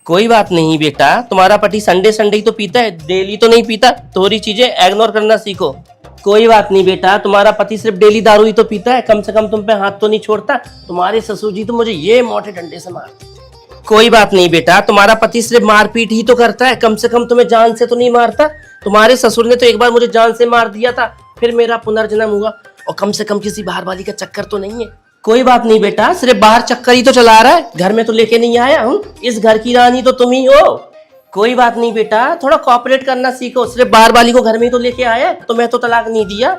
कोई बात नहीं बेटा, तुम्हारा पति संडे संडे ही तो पीता है, डेली तो नहीं पीता। थोड़ी चीजें इग्नोर करना सीखो। कोई बात नहीं बेटा, तुम्हारा पति सिर्फ डेली दारू ही तो पीता है, कम से कम तुम पे हाथ तो नहीं छोड़ता। तुम्हारे ससुर जी तो मुझे ये मोटे डंडे से मारते। कोई बात नहीं बेटा, तुम्हारा पति सिर्फ मारपीट ही तो करता है, कम से कम तुम्हें जान से तो नहीं मारता। तुम्हारे ससुर ने तो एक बार मुझे जान से मार दिया था, फिर मेरा पुनर्जन्म हुआ, और कम से कम किसी बाहर वाली का चक्कर तो नहीं है। कोई बात नहीं बेटा, सिर्फ बाहर चक्कर ही तो चला रहा है, घर में तो लेके नहीं आया हूँ। इस घर की रानी तो तुम ही हो। कोई बात नहीं बेटा, थोड़ा कॉपरेट करना सीखो। सिर्फ बाहर वाली को घर में ही तो लेके आया, तुम्हें तो तलाक नहीं दिया।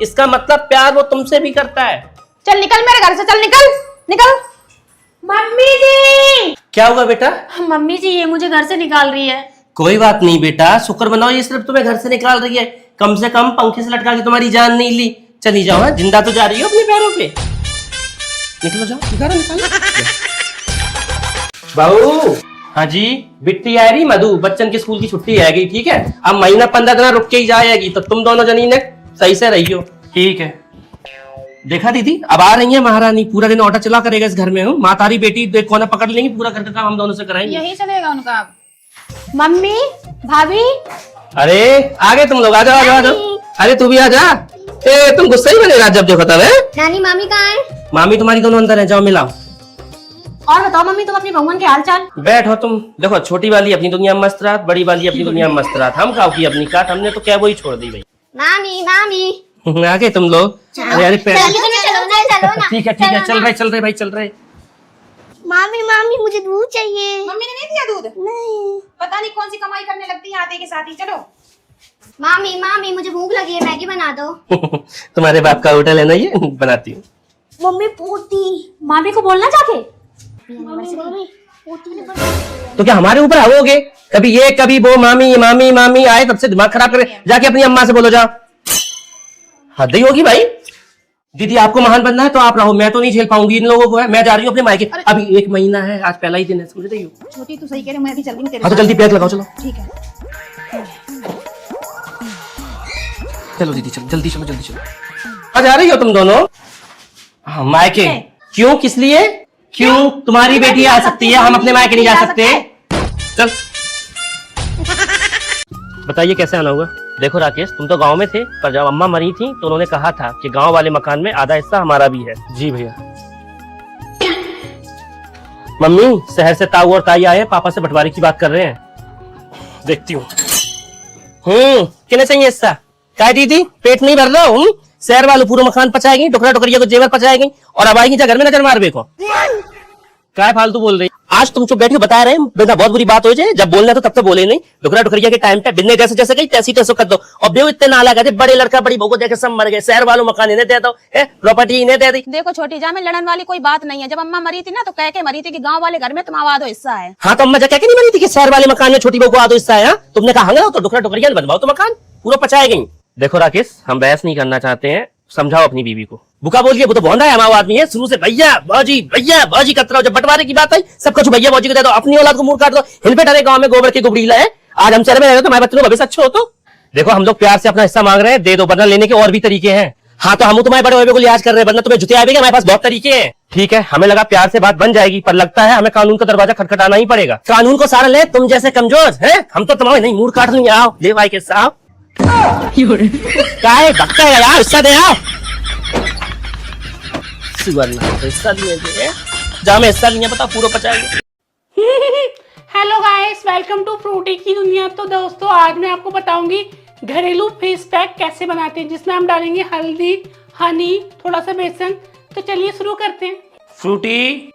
इसका मतलब प्यार वो तुमसे भी करता है। चल निकल मेरे घर से, चल निकल निकल। मम्मी जी। क्या हुआ बेटा? मम्मी जी ये मुझे घर से निकाल रही है। कोई बात नहीं बेटा, शुक्र मनाओ ये सिर्फ तुम्हें घर से निकाल रही है। कम से कम पंखे से लटका के तुम्हारी जान नहीं ली। चली जाओ, हाँ? जिंदा तो जा रही हो अपने पैरों पे। निकलो, जाओ, निकालो। बाबू। हाँ जी। बिट्टी आ रही, मधु बच्चन की स्कूल की छुट्टी आ गई, ठीक है? अब महीना 15 दिन रुक के ही जाएगी, तो तुम दोनों जनी ने सही से रही हो। ठीक है। देखा दीदी, अब आ रही है महारानी, पूरा दिन ऑटो चला करेगा इस घर में। हूँ माँ तारी बेटी देख कोना पकड़ लेंगी, पूरा घर का काम हम दोनों से कराएंगे। यही चलेगा उनका अब। मम्मी, भाभी। अरे आ गए तुम लोग, आ जाओ आ जाओ। अरे तू भी आ जा। ए तुम गुस्सा ही बनेगा जब देखो तब। नानी मामी कहाँ है? मामी तुम्हारी दोनों अंदर है, जाओ मिलाओ। और बताओ मम्मी, तुम अपनी बहुवन के हाल चाल। बैठो तुम। देखो छोटी वाली अपनी दुनिया में मस्त रात, बड़ी वाली अपनी दुनिया में मस्त रात। हम खाओ की अपनी काट, हमने तो क्या वही छोड़ दी भाई। मामी मामी। आ गए तुम लोग। अरे अरे चलो ना। ठीक है चल रहे भाई चल रहे। मामी मामी मुझे दूध चाहिए। मम्मी ने नहीं दिया दूध? नहीं। पता नहीं कौन सी कमाई करने लगती है आते के साथ ही। चलो। मामी मामी मुझे भूख लगी है, मैगी बना दो। तुम्हारे बाप का होटल है ना, ये बनाती हूँ। मम्मी पोती। मामी को बोलना जाके। मम्मी पोती। तो क्या हमारे ऊपर आओगे? कभी ये कभी वो, मामी मामी मामी आए तब से दिमाग खराब करे। जाके अपनी अम्मा से बोलो, जाओ। हद ही होगी भाई। दीदी आपको महान बनना है तो आप रहो, मैं तो नहीं झेल पाऊंगी इन लोगों को। है मैं जा रही हूँ अपने मायके। अभी 1 महीना है, आज पहला ही दिन है, समझ रही हो? छोटी तू सही कह रही, मैं भी चल रही हूँ तेरे हाँ तो जल्दी पैक लगाओ, चलो। ठीक है। चलो दीदी चलो, जल्दी चलो। आज आ रही हो तुम दोनों? हाँ मायके। क्यों, किस लिए? क्यों तुम्हारी बेटी आ सकती है, हम अपने मायके नहीं जा सकते? चल बताइए कैसे आना हुआ? देखो राकेश, तुम तो गांव में थे, पर जब अम्मा मरी थी तो उन्होंने कहा था कि गांव वाले मकान में आधा हिस्सा हमारा भी है। जी भैया। मम्मी शहर से ताऊ और ताई आए, पापा से बंटवारे की बात कर रहे हैं। देखती हूँ। कितने चाहिए हिस्सा? क्या दीदी पेट नहीं भर रहा हूँ? शहर वालों पूरा मकान पचाएगी, टुकड़ा टुकड़िया को जेवर पचाएगी, और अब आएगी घर में नजर मार बेको। क्या फालतू बोल रही? आज तुम चुप बैठी हो, बता रहे हैं बेटा, बहुत बुरी बात हो जाए। जब बोलना तो तब तो बोले नहीं। डुकरा डुकरिया के टाइम पे बिन्ने जैसे जैसे गई तैसी तैसो कर दो। और बेव इतने नाला गए, बड़े लड़का बड़ी बहू को देखे सब मर गए। शहर वालों मकान इन्हें दे दो, प्रॉपर्टी इन्हें दे दी। देखो छोटी जा में लड़न वाली कोई बात नहीं है। जब अम्मा मरी थी ना तो कह के मरी थी कि गांव वाले घर में तुम आवादो हिस्सा है। हाँ तो अम्मा जा नहीं मरी थी कि शहर वाले मकान में छोटी बहू को आदो हिस्सा है? तुमने कहा तो डुकरा डुकरिया बनवाओ तो मकान पूरा पचाए गई। देखो राकेश, हम बहस नहीं करना चाहते हैं, समझाओ अपनी बीवी को। बुका बोलिए, वो तो भौंदा है, हमारा आदमी है शुरू से। भैया बाजी करता रहो। जब बंटवारे की बात आई सब कुछ भैया बाजी को दे दो, अपनी औलाद को मुंह काट दो। हिल पे डरे गांव में गोबर की गुबरीला है। आज हम शहर में रहे तो हमारे बच्चों को भविष्य अच्छा हो। तो देखो हम लोग प्यार से अपना हिस्सा मांग रहे हैं, दे दो, वरना लेने के और भी तरीके हैं। हाँ तो हम तुम्हारे बड़े भाई को लिहाज कर रहे हैं, वरना तुम्हें जुते आएंगे। हमारे पास बहुत तरीके हैं। ठीक है, हमें लगा प्यार से बात बन जाएगी, पर लगता है हमें कानून का दरवाजा खटखटाना ही पड़ेगा। कानून को सारा ले, तुम जैसे कमजोर है हम तो तुम्हारे नहीं मुंह काट लेंगे। आओ ले भाई के साथ। क्या है भक्का है यार, हिस्सा दे आओ। हिस्सा दिए जहाँ में हिस्सा नहीं है पता, पूरा पचाएंगे। Hello guys, welcome to Frooti की दुनिया। तो दोस्तों आज मैं आपको बताऊंगी घरेलू फेस पैक कैसे बनाते हैं, जिसमें हम डालेंगे हल्दी, हनी, थोड़ा सा बेसन। तो चलिए शुरू करते हैं। फ्रूटी।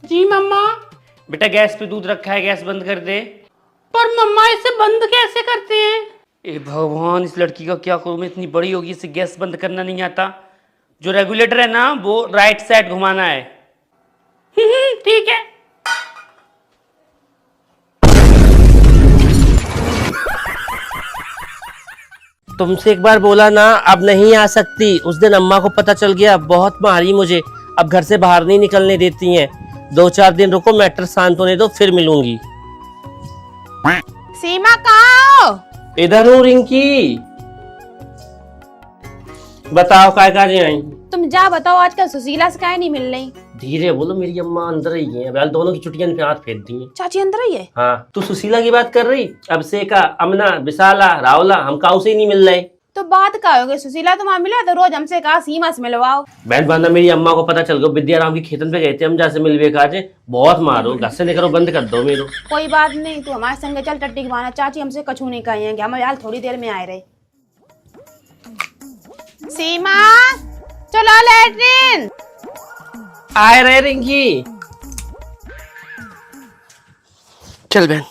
जी मम्मा। बेटा गैस पे दूध रखा है, गैस बंद कर दे। पर मम्मा इसे बंद कैसे करते हैं? ए भगवान, इस लड़की का क्या करूं मैं, इतनी बड़ी होगी इसे गैस बंद करना नहीं आता। जो रेगुलेटर है ना वो राइट साइड घुमाना है। ठीक है। तुमसे एक बार बोला ना, अब नहीं आ सकती। उस दिन अम्मा को पता चल गया, बहुत मारी मुझे। अब घर से बाहर नहीं निकलने देती हैं। 2-4 दिन रुको, मैटर शांत होने दो, फिर मिलूंगी। सीमा कहाँ हो? इधर हूँ रिंकी। बताओ काय काजे आई? तुम जा बताओ आजकल सुशीला से काहे नहीं मिल रही। धीरे बोलो, मेरी अम्मा अंदर ही है। अब दोनों की छुट्टियां पे हाथ फेर दी हैं। चाची अंदर ही है। हाँ, तू सुशीला की बात कर रही? अब से का अमना, विशाला, रावला, हम काऊ से ही नहीं मिल रहे। तो बात का होगे, सुशीला तुम मिले तो रोज हमसे कहा सीमा से मिलवाओ। बहन बांधा, मेरी अम्मा को पता चल गया विद्याराम की खेतन पे गए थे हम, जैसे मिलवे का आज बहुत मारो, घर से निकलो, बंद कर दो मेरो। कोई बात नहीं, तू हमारे संग चल टट्टी खवाना। चाची हमसे कछू नहीं कहेंगे, हम यार थोड़ी देर में आए रहे। सीमा चलो लैट्रिन। आए रहे रिंकी। चल बहन।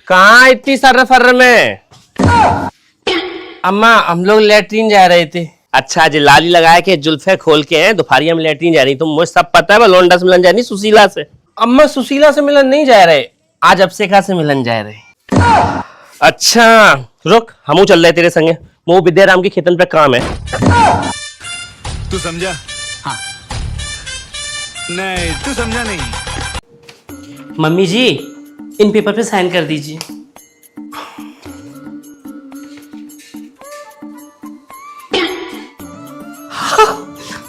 कहाँ इतनी सर्र फर्र में? अम्मा हम लोग लेटरिन जा रहे थे। अच्छा जी, लाली लगाए के जुल्फे खोल के हैं, दोपहरी हम लेटरिन जा रही। तुम मुझे सब पता है, लोंडा से मिलन जा रही सुशीला से। अम्मा सुशीला से मिलन नहीं जा रहे, आज अबसेखा से मिलन जा रहे। अच्छा रुक, हमू चल रहे तेरे संगे। वो विद्याराम की खेतन पे काम है। तू समझा? हाँ। नहीं तू समझा नहीं। मम्मी जी इन पेपर पे साइन कर दीजिए।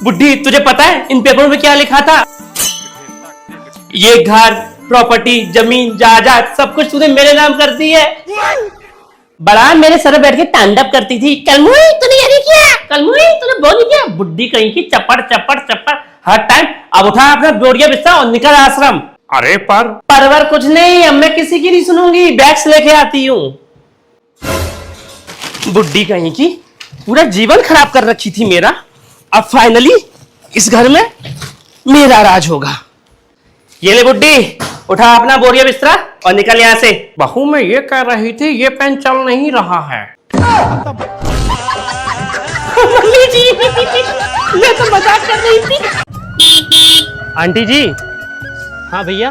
बुड्ढी, तुझे पता है इन पेपरों में क्या लिखा था? ये घर, प्रॉपर्टी, जमीन, जायदाद सब कुछ तूने मेरे नाम कर दी है। बड़ा मेरे सर पे बैठ के तांडव करती थी, कलमुई तूने ये नहीं किया, कलमुई तूने वो नहीं किया। बुड्ढी कहीं की, चपड़ चपड़ चपड़ हर टाइम। अब उठा अपना बोरिया बिस्तर और निकल आश्रम। अरे परवर कुछ नहीं, अब मैं किसी की नहीं सुनूंगी, बैग्स लेके आती हूँ। बुड्ढी कहीं की, पूरा जीवन खराब कर रखी थी मेरा। अब फाइनली इस घर में मेरा राज होगा। ये ले बुड्ढी, उठा अपना बोरिया बिस्तरा और निकल यहाँ से। बहू मैं ये कह रही थी, ये पेन चल नहीं रहा है। मम्मी जी मैं तो मजाक कर रही थी। आंटी जी। हाँ भैया,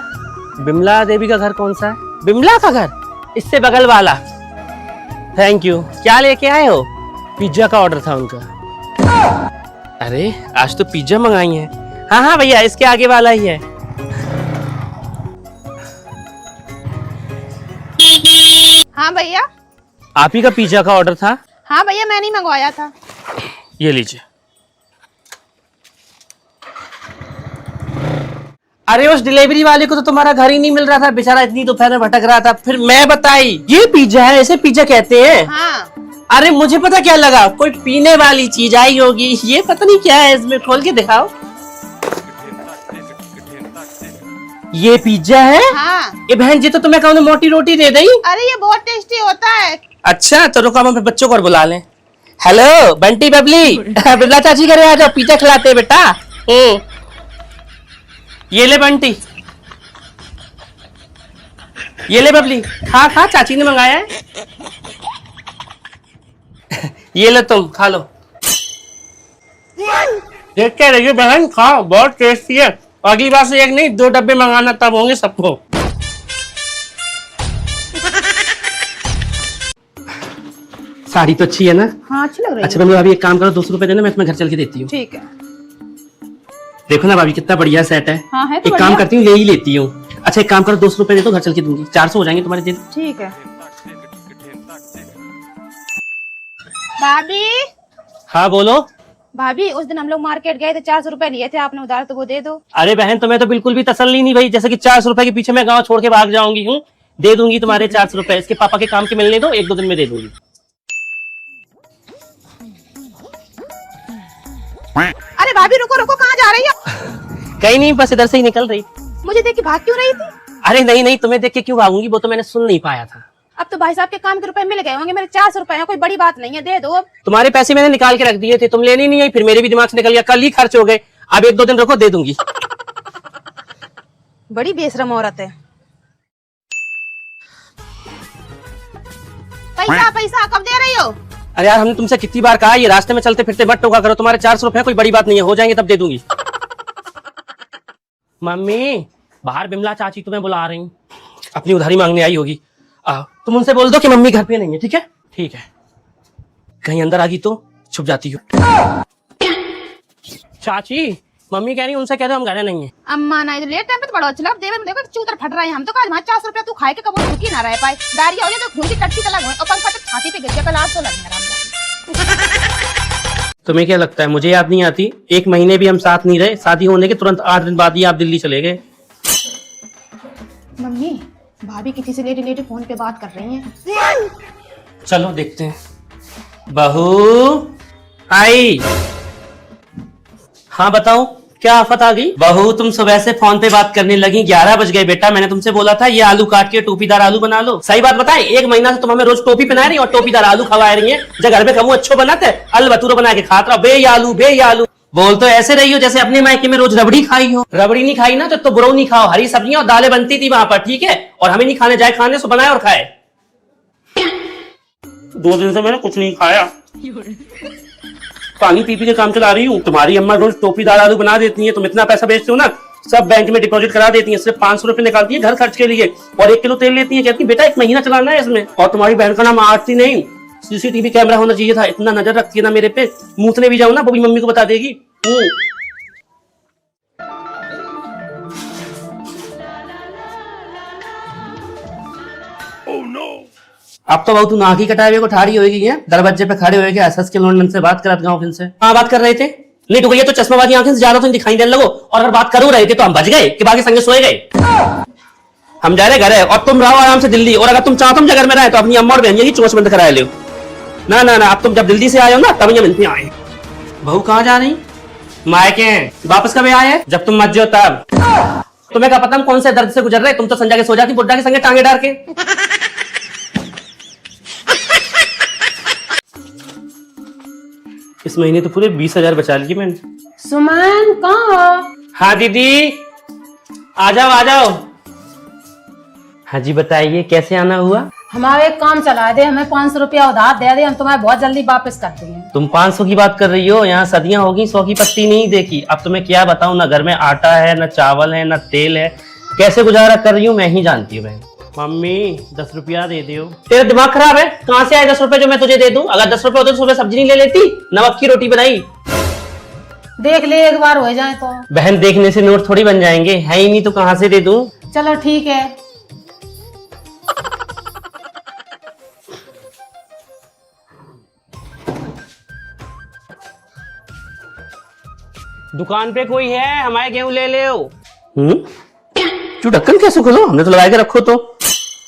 बिमला देवी का घर कौन सा है? बिमला का घर? इससे बगल वाला। Thank you. क्या लेके आए हो? पिज्जा का ऑर्डर था उनका। अरे आज तो पिज्जा मंगाई है। हाँ हाँ भैया, इसके आगे वाला ही है। हाँ भैया। आप ही का पिज्जा का ऑर्डर था? हाँ भैया, मैंने ही मंगवाया था। ये लीजिए। अरे उस डिलीवरी वाले को तो तुम्हारा घर ही नहीं मिल रहा था, बेचारा इतनी दोपहर में भटक रहा था। फिर मैं बताई ये पिज्जा है, ऐसे पिज्जा कहते हैं। हाँ। अरे मुझे पता क्या लगा, कोई पीने वाली चीज आई होगी। ये पता नहीं क्या है इसमें, खोल के दिखाओ। ये पिज्जा है? हाँ। ये बहन जी तो तुम्हें कहूँ मोटी रोटी दे दी। अरे ये बहुत टेस्टी होता है। अच्छा तो रुको, हम अपने बच्चों को बुला लें। हेलो बंटी बबली, बिमला चाची करे आ जाओ, पिज्जा खिलाते बेटा। ये ले बंटी, ये ले बबली, खा खा, चाची ने मंगाया है। ये लो तुम खा लो। देख के रहिए बहन, खाओ, बहुत टेस्टी है। अगली बार से एक नहीं 2 डब्बे मंगाना, तब होंगे सबको। साड़ी तो अच्छी है ना? हाँ अच्छी लग रही है। अच्छा भाभी एक काम करो, 200 रुपए देना, मैं तुम्हें घर चल के देती हूँ। ठीक है। देखो ना भाभी कितना बढ़िया सेट है। हाँ है तो एक काम करती हूँ, ले ही लेती हूँ। अच्छा एक काम करो, 200 रुपए दे दो, घर चल के दूंगी। 400 हो जाएंगे तुम्हारे दिन। ठीक है। भाभी। हाँ बोलो। भाभी उस दिन हम लोग मार्केट गए थे, 400 रुपए लिए थे आपने उधार, तो वो दे दो। अरे बहन तुम्हें तो बिल्कुल भी तसल्ली नहीं भाई, जैसे कि 400 रुपए के पीछे मैं गाँव छोड़ के भाग जाऊंगी हूँ। दे दूंगी तुम्हारे 400 रुपए, इसके पापा के काम के मिलने दो, 1-2 दिन में दे दूंगी। अरे भाभी रुको रुको, कहाँ जा रही हो? कहीं नहीं, बस इधर से ही निकल रही। मुझे देख के भाग क्यों रही थी? अरे नहीं नहीं, तुम्हें देख के क्यों भागूंगी, वो तो मैंने सुन नहीं पाया था। अब तो भाई साहब के काम के रुपए मिल गए होंगे, मेरे 400 रुपए हैं, कोई बड़ी बात नहीं है, दे दो अब। तुम्हारे पैसे मैंने निकाल के रख दिए थे, तुम लेने नहीं आई, फिर मेरे भी दिमाग से निकल गया, कल ही खर्च हो गए। अब 1-2 दिन रुको, दे दूंगी। बड़ी बेशरम औरत है। पैसा पैसा कब दे रही हो? अरे यार हमने तुमसे कितनी बार कहा, ये रास्ते में चलते फिरते मत टोका करो। तुम्हारे 400 रुपए कोई बड़ी बात नहीं है, हो जाएंगे तब दे दूंगी। मम्मी बाहर बिमला चाची तुम्हें बुला रही, अपनी उधारी मांगने आई होगी। तुम उनसे बोल दो कि मम्मी घर पे नहीं है। ठीक है? ठीक है। कहीं अंदर आ गई तो छुप जाती हो। चाची मम्मी कह रही उनसे कह दो हम घर नहीं है। अम्मा नहीं तो लेट टाइम पे तो बड़ा अच्छा देवर में देखो चूतर फट रहा है। हम तो आज 400 रुपया तू खाए के कबूल रुकी ना रह पाए, डायरिया हो गया तो खून की टट्टी तक और पंखा तो छाती पे गिर गया, कल आज तो लगने रहा। तुम्हें क्या लगता है मुझे याद नहीं आती? 1 महीने भी हम साथ नहीं रहे, शादी होने के तुरंत 8 दिन बाद ही आप दिल्ली चले गए। मम्मी, भाभी किसी से लेटे लेटे फोन पे बात कर रही हैं। चलो देखते हैं। बहू आई। हाँ बताओ, क्या आफत आ गई? बहू तुम सुबह से फोन पे बात करने लगी, 11 बज गए बेटा। मैंने तुमसे बोला था ये आलू काट के टोपीदार आलू बना लो। सही बात बताएं, 1 महीना से तुम हमें रोज टोपी पहना रही और टोपीदार आलू खवा रही है। जब घर में कमू अच्छो बनाते अल बतूरो बना के खात रहो, बे आलू बे आलू। बोल तो ऐसे रही हो जैसे अपने मायके में रोज रबड़ी खाई हो। रबड़ी नहीं खाई ना तो बुरो नहीं खाओ। हरी सब्जियां और दालें बनती थी वहां पर, ठीक है? और हमें नहीं खाने जाए, खाने सो बनाए और खाए। 2 दिन से मैंने कुछ नहीं खाया, पानी पी पी के काम चला रही हूँ। तुम्हारी अम्मा रोज टोपीदार आलू बना देती है, तुम इतना पैसा बेचते हो ना, सब बैंक में डिपॉजिट करा देती है। सिर्फ 500 रुपए निकालती है घर खर्च के लिए और 1 किलो तेल लेती है। कहती है बेटा 1 महीना चलाना है इसमें। और तुम्हारी बहन का नाम आरती नहीं, सीसीटीवी कैमरा होना चाहिए था। इतना नजर रखती है ना मेरे पे, मूतने भी जाऊँ ना वो भी मम्मी को बता देगी। अब तो बहुत नाकी कटाए हुए को ठाड़ी होगी है, दरवाजे पे खड़े हुए हंस के लोन से बात करा गाँव से। हाँ बात कर रहे थे, नहीं तो ये तो चश्माबाजी आंखें से ज्यादा तो दिखाई देने लगो। और अगर बात करो रहे थे तो हम बच गए कि बाकी संगे सोए गए। हम जा रहे घर है और तुम रहो आराम से दिल्ली। और अगर तुम चाहते हो घर में रहे तो अपनी अम्मा और बहन की चोच बंद करा लो। ना ना ना, अब तुम जब दिल्ली से आए हो ना तब ये मिलते आए। बहू कहाँ जा रही? मायके। वापस कब आए? जब तुम मत जाओ तब। तुम्हें क्या पता हम कौन से दर्द से गुजर रहे? तुम तो संजा के सो जाती बुड्ढा के संगे टांगे डाल के। इस महीने तो पूरे 20,000 बचा लिए मैंने। सुमन कहाँ? हाँ दीदी आ जाओ आ जाओ। हाँ जी बताइए कैसे आना हुआ? हमारा एक काम चला दे, हमें 500 रुपया उधार दे दे, हम तुम्हें बहुत जल्दी वापस कर देंगे। तुम 500 की बात कर रही हो? यहाँ सदियां होगी 100 की पत्ती नहीं देखी। अब तुम्हें क्या बताऊं, ना घर में आटा है, ना चावल है, ना तेल है। कैसे गुजारा कर रही हूँ मैं ही जानती हूँ बहन। मम्मी 10 रुपया दे दो। तेरा दिमाग खराब है? कहाँ से आए 10 रुपए जो मैं तुझे दे दूं? अगर 10 रुपए होते तो सुबह सब्जी नहीं ले लेती, नमक की रोटी बनाई। देख ले एक बार हो जाए तो। बहन देखने से नोट थोड़ी बन जाएंगे, है ही नहीं तो कहाँ से दे दूं? चलो ठीक है। दुकान पे कोई है? हमारे गेहूं ले ले। तू ढक्कन कैसे खोलो? हमने तो लगा के रखो तो।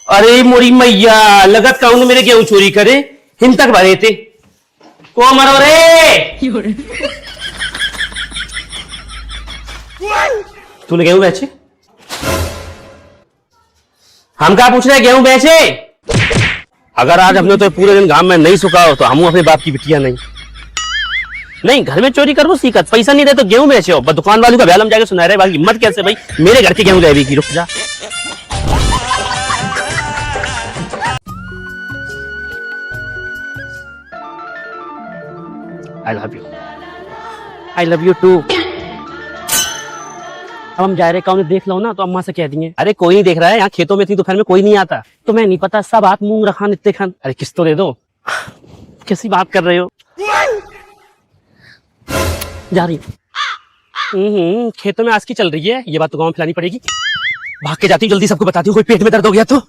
अरे मोरी मैया, लगत काउन मेरे गेहूं चोरी करे, हिम तक भरे थे को मरो रे। तूने गेहूं बेचे? हम क्या पूछ रहे? गेहूं बेचे? अगर आज हमने तो पूरे दिन घाम में नहीं सुखाओ तो हम अपने बाप की बिटिया नहीं घर में चोरी करो सीखत। पैसा नहीं दे तो गेहूं बेचे हो। दुकान वालों का बैलम जाके सुना रहे भाई, हिम्मत कैसे भाई मेरे घर के गेहूं ले की? रुक जा। I love you too. अब हम जा रहे कौन देख लो ना तो अम्मा से कह दिए अरे कोई नहीं देख रहा है, यहाँ खेतों में इतनी दोपहर में कोई नहीं आता। तुम्हें नहीं पता सब हाथ मुंह रखा नित्य खान। अरे किस तो दे दो। कैसी बात कर रहे हो? जा रही खेतों में आज की चल रही है, ये बात तो गाँव में फैलानी पड़ेगी। भाग के जाती हूँ, जल्दी सबको बताती हूँ, कोई पेट में दर्द हो गया तो।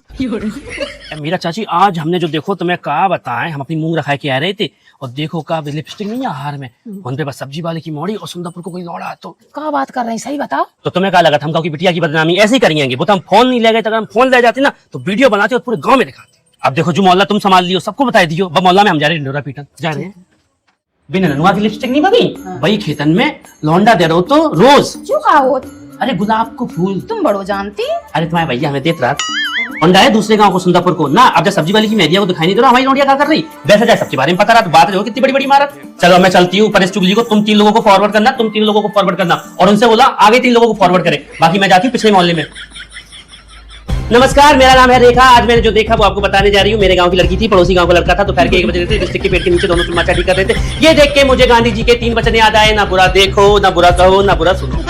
मेरा चाची आज हमने जो देखो तुम्हें कहा बताएं, हम अपनी मूंग रखा के आ रहे थे और देखो का लिपस्टिक नहीं है हार में, उन पे बस सब्जी वाले की मोड़ी और सुंदरपुर को कोई लौड़ा। तो क्या बात कर रहे हैं, सही बताओ। तो तुम्हें क्या लगा था हम की बिटिया की बदनामी ऐसे ही करेंगे? वो तो हम फोन नहीं ले गए, अगर हम फोन ले जाते ना तो वीडियो बनाते और पूरे गाँव में दिखाते। अब देखो जो मोहल्ला तुम संभाल लियो, सबको बता दियो। मोहल्ला में हम जा रहे हैं ढिंडोरा पीटन जा रहे हैं। बिना ननुआ की लिपस्टिक नहीं बनी भाई, खेतन में लौंडा दे रहो तो रोज। क्यों खाओ? अरे गुलाब को फूल तुम बड़ो जानती। अरे तुम्हारे भैया हमें देख रहा होंडा है दूसरे गांव को सुंदरपुर को ना। अब जब सब्जी वाली की मेहदिया को दिखाई नहीं दे रहा, हमारी लौंडिया क्या कर रही? वैसे जाए सबके बारे में पता रहा तो बात रही हो कितनी बड़ी बड़ी इमारत। चलो मैं चलती हूँ परेश चुगली को, तुम 3 लोगों को फॉरवर्ड करना, तुम 3 लोगों को फॉरवर्ड करना और उनसे बोला आगे 3 लोगों को फॉरवर्ड करे, बाकी मैं जाती हूँ पिछले मोहल्ले में। नमस्कार, मेरा नाम है रेखा। आज मैंने जो देखा वो आपको बताने जा रही हूँ। मेरे गांव की लड़की थी, पड़ोसी गांव का लड़का था। दोपहर के 1 बजे थे, डिस्ट्रिक्ट के पेट के नीचे दोनों चुम्मा चाटी कर रहे थे। ये देख के मुझे गांधी जी के 3 वचन याद आए, ना बुरा देखो, ना बुरा कहो, ना बुरा सुनो।